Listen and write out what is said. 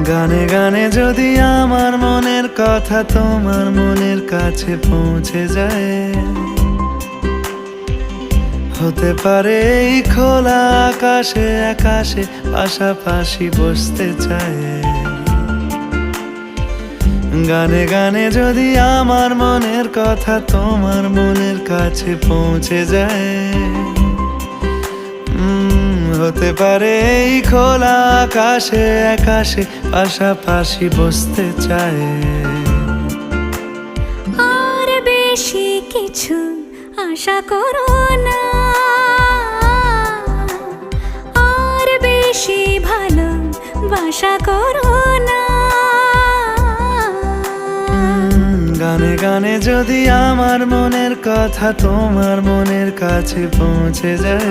গানে গানে যদি আমার মনের কথা তোমার মনের কাছে পৌঁছে যায়, হতে পারে এই খোলা আকাশে আকাশে পাশাপাশি বসতে চায়। গানে গানে যদি আমার মনের কথা তোমার মনের কাছে পৌঁছে যায়, হতে পারে এই খোলা আকাশে আকাশে পাশাপাশি বসতে চায়। আর বেশি কিছু আশা করো না, আর বেশি ভালোবাসা করো না। গানে গানে যদি আমার মনের কথা তোমার মনের কাছে পৌঁছে যায়,